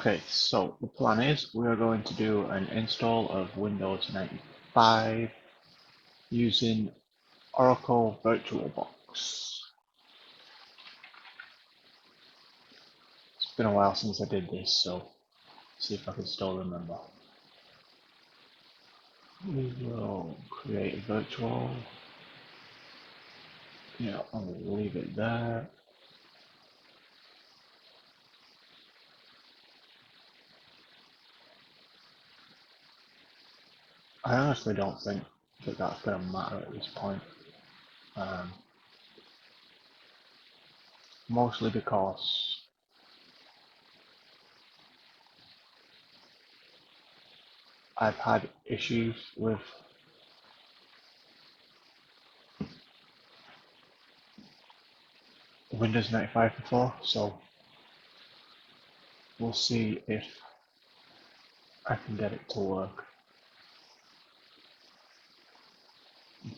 Okay, so the plan is we are going to do an install of Windows 95 using Oracle VirtualBox. It's been a while since I did this, so see if I can still remember. We will create a virtual. Yeah, I'll leave it there. I honestly don't think that that's going to matter at this point. Mostly because I've had issues with Windows 95 before, so we'll see if I can get it to work.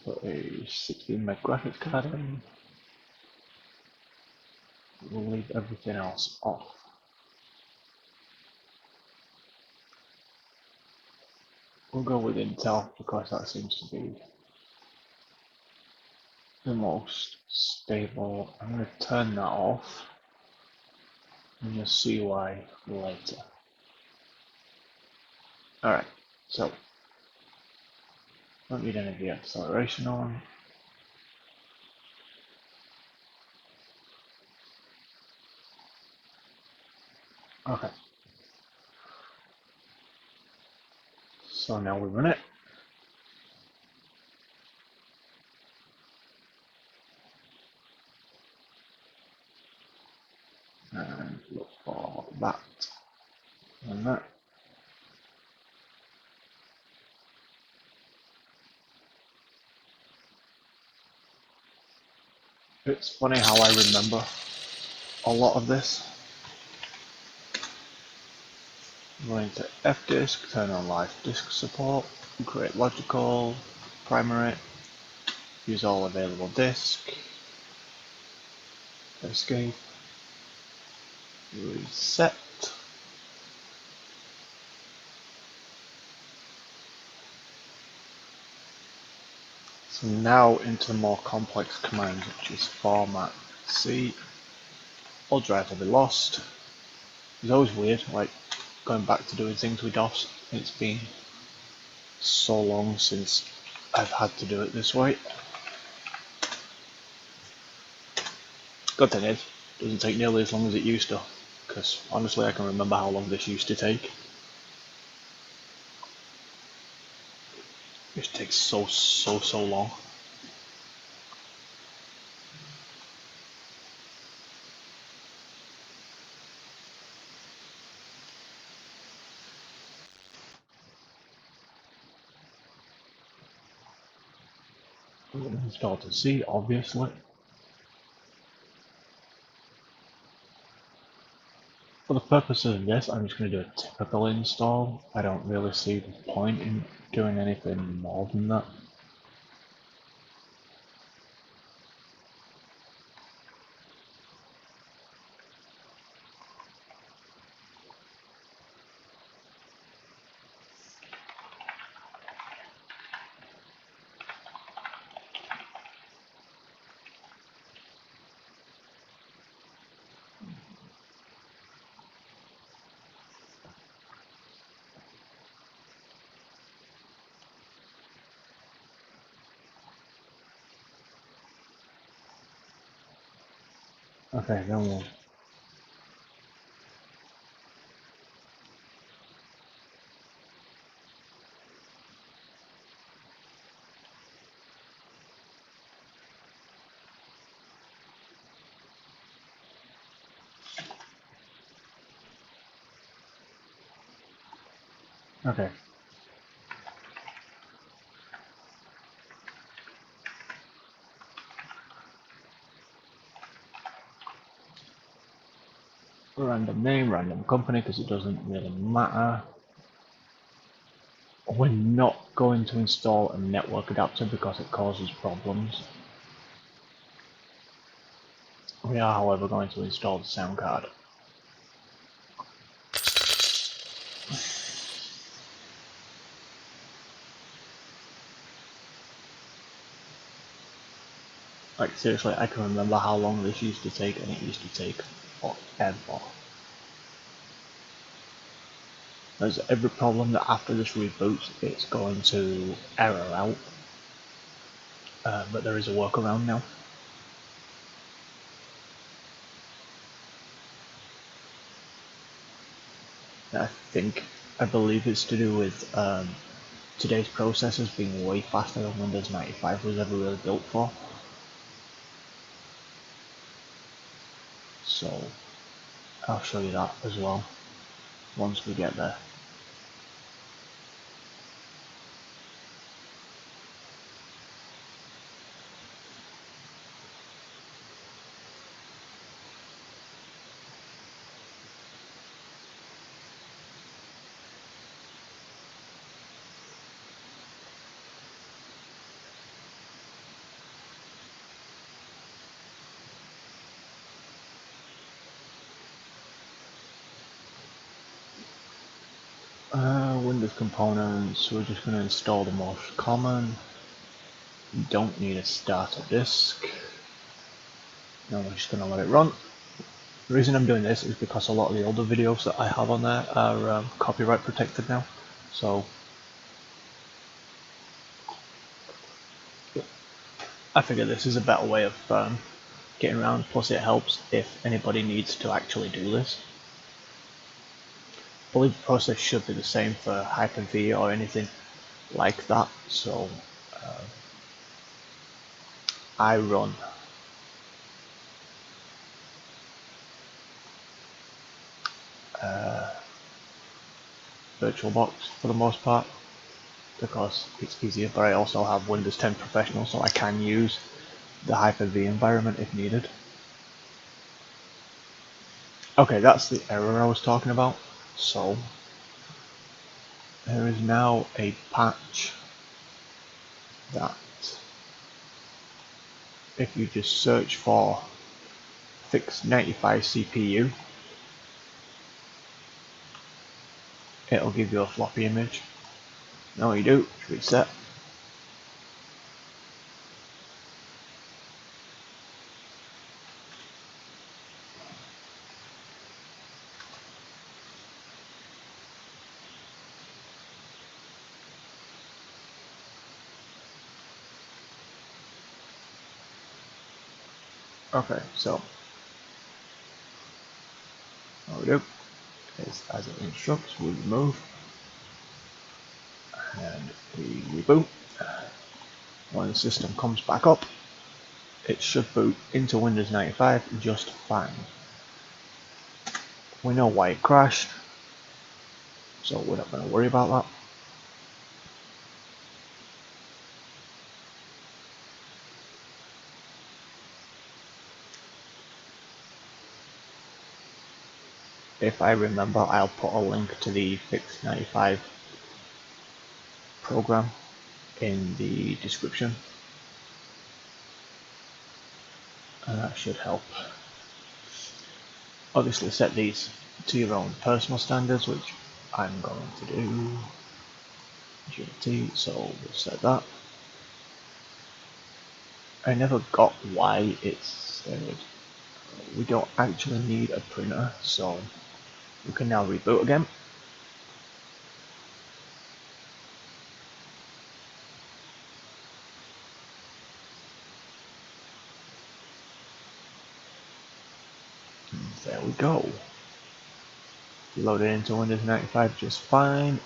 Put a 16 meg graphics card in. We'll leave everything else off. We'll go with Intel because that seems to be the most stable. I'm going to turn that off and you'll see why later. Alright, so don't need any of the acceleration on. Okay. So now we run it. And look for that and that. It's funny how I remember a lot of this. Go into fdisk, turn on live disk support, create logical, primary, use all available disk, escape, reset. So now into more complex commands, which is format C. All drives will be lost. It's always weird, like going back to doing things with DOS. It's been so long since I've had to do it this way. Good thing is, it doesn't take nearly as long as it used to, because honestly I can remember how long this used to take. It takes so long. I'm going to install to C, obviously. For the purposes of this, I'm just going to do a typical install. I don't really see the point in doing anything more than that. Okay, then we'll okay. Random name, random company, because it doesn't really matter. We're not going to install a network adapter because it causes problems. We are, however, going to install the sound card. Like seriously, I can remember how long this used to take, and it used to take forever. There's every problem that after this reboots, it's going to error out, but there is a workaround now. I believe it's to do with today's processors being way faster than Windows 95 was ever really built for. So I'll show you that as well once we get there. Windows components, we're just going to install the most common. You don't need a starter disk. Now we're just going to let it run. The reason I'm doing this is because a lot of the older videos that I have on there are copyright protected now. So I figure this is a better way of getting around, plus it helps if anybody needs to actually do this. I believe the process should be the same for Hyper-V or anything like that, so I run VirtualBox for the most part because it's easier, but I also have Windows 10 Professional, so I can use the Hyper-V environment if needed. Okay, that's the error I was talking about. So there is now a patch that if you just search for fix 95 CPU, it'll give you a floppy image. Now what you do is reset. Okay, so what we do is as it instructs, we remove and we reboot. When the system comes back up, it should boot into Windows 95 just fine. We know why it crashed, so we're not going to worry about that. If I remember, I'll put a link to the Fix 95 program in the description, and that should help. Obviously set these to your own personal standards, which I'm going to do. GT, so we'll set that. I never got why it said we don't actually need a printer, so we can now reboot again. And there we go. Loaded into Windows 95 just fine.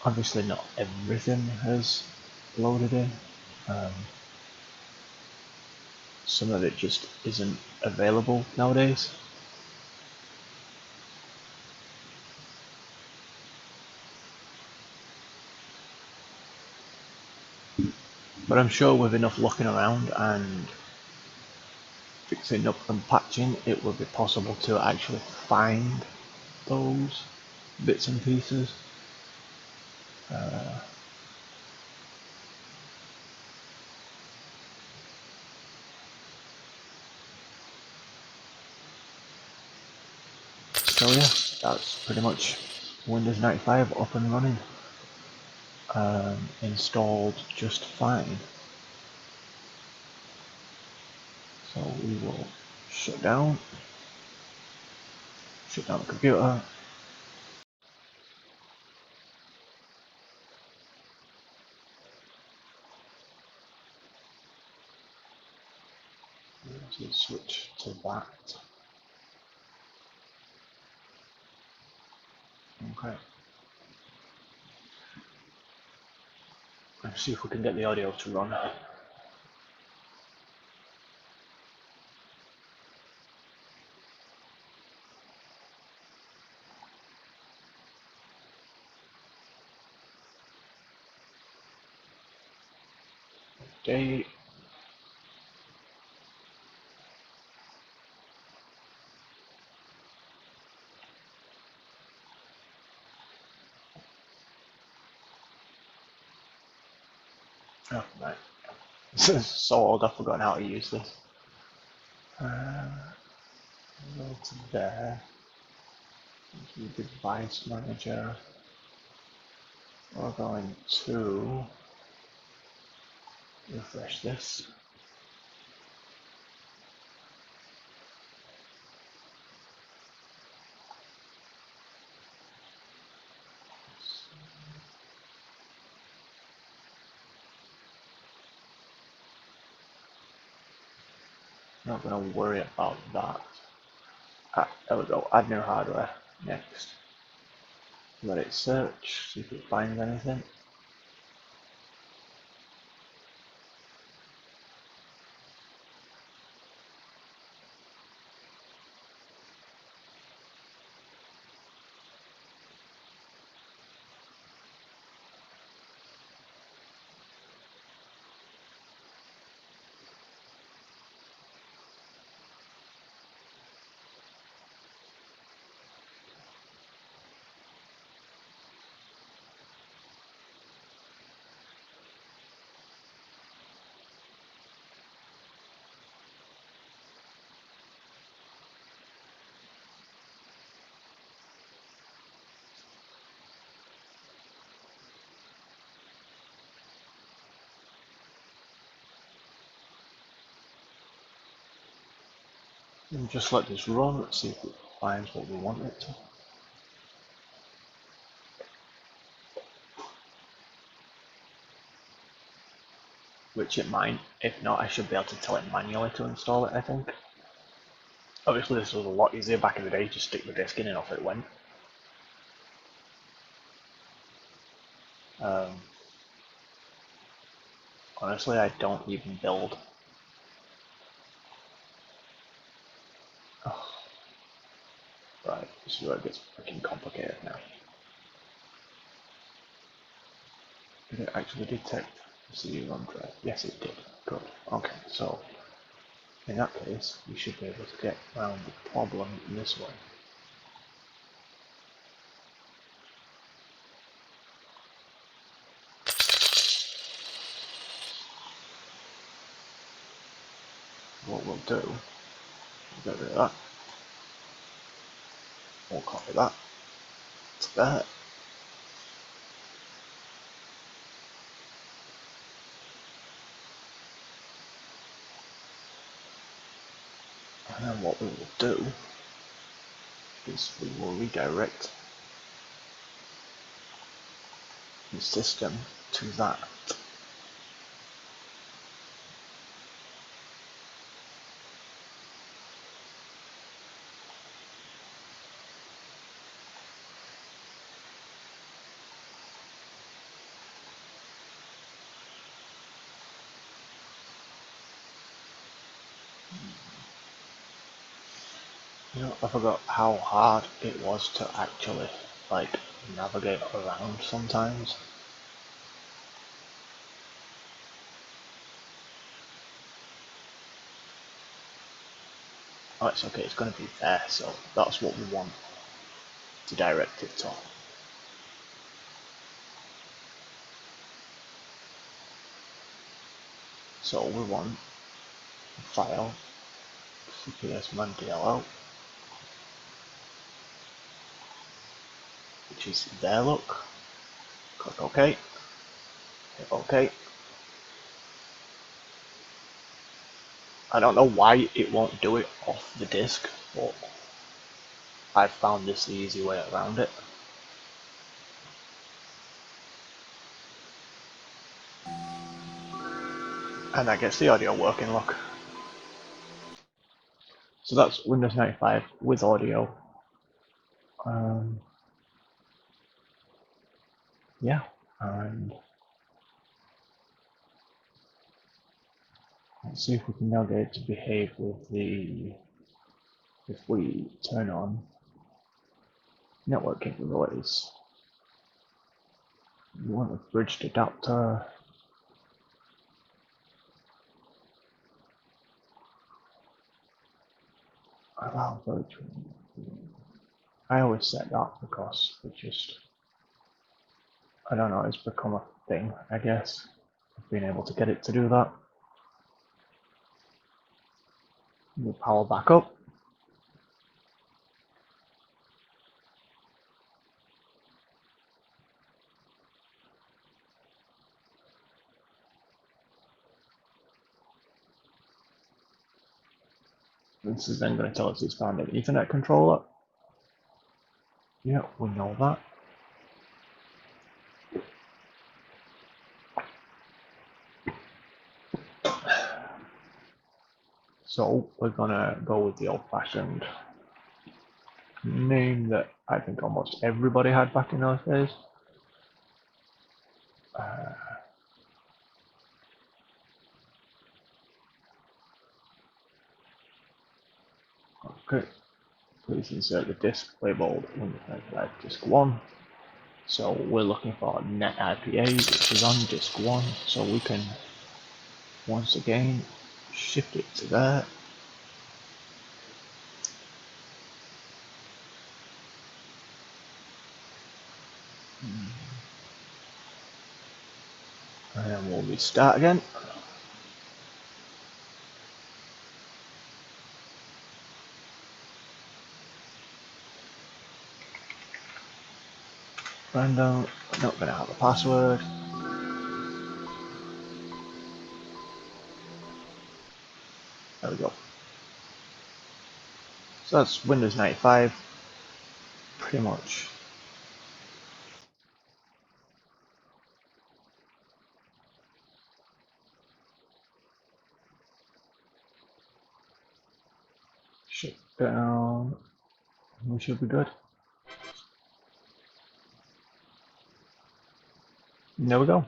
Obviously not everything has loaded in. Some of it just isn't available nowadays. But I'm sure with enough looking around and fixing up and patching, it will be possible to actually find those bits and pieces. So yeah, that's pretty much Windows 95 up and running, installed just fine. So we will shut down the computer. To switch to that. Okay. Let's see if we can get the audio to run. Date. Oh, right. This is so old, I've forgotten how to use this. Go to there. The device manager. We're going to refresh this. Not going to worry about that. There we go. Add new hardware. Next. Let it search, see if it finds anything. And just let this run, let's see if it finds what we want it to. Which it might. If not, I should be able to tell it manually to install it, I think. Obviously this was a lot easier back in the day, just stick the disk in and off it went. Honestly, I don't even build. Oh, right, this is where it gets freaking complicated now. Did it actually detect the CD-ROM drive? Yes, it did. Good. Okay, so in that case, we should be able to get around the problem this way. What we'll do, we'll get rid of that. We'll copy that to there. And then what we will do is we will redirect the system to that. You know, I forgot how hard it was to actually, like, navigate around sometimes. Oh, it's okay, it's going to be there, so that's what we want to direct it to. So we want a file, cps-man.dll, which is there, look. Click OK, hit OK. I don't know why it won't do it off the disk, but I've found this the easy way around it. And that gets the audio working, look. So that's Windows 95 with audio. Yeah, and let's see if we can now get it to behave with the, if we turn on network capabilities. You want a bridged adapter. Allow virtual. I always set that because it just, I don't know, it's become a thing, I guess. Being able to get it to do that. We'll power back up. This is then going to tell us it's found an Ethernet controller. Yeah, we know that. So we're gonna go with the old-fashioned name that I think almost everybody had back in those days. Okay, please insert the disk labeled Windows disk 1. So we're looking for net IPA, which is on disk 1, so we can once again shift it to there. And then we'll restart again. Random, not gonna have a password. There we go. So that's Windows 95, pretty much. Shut down. We should be good. There we go.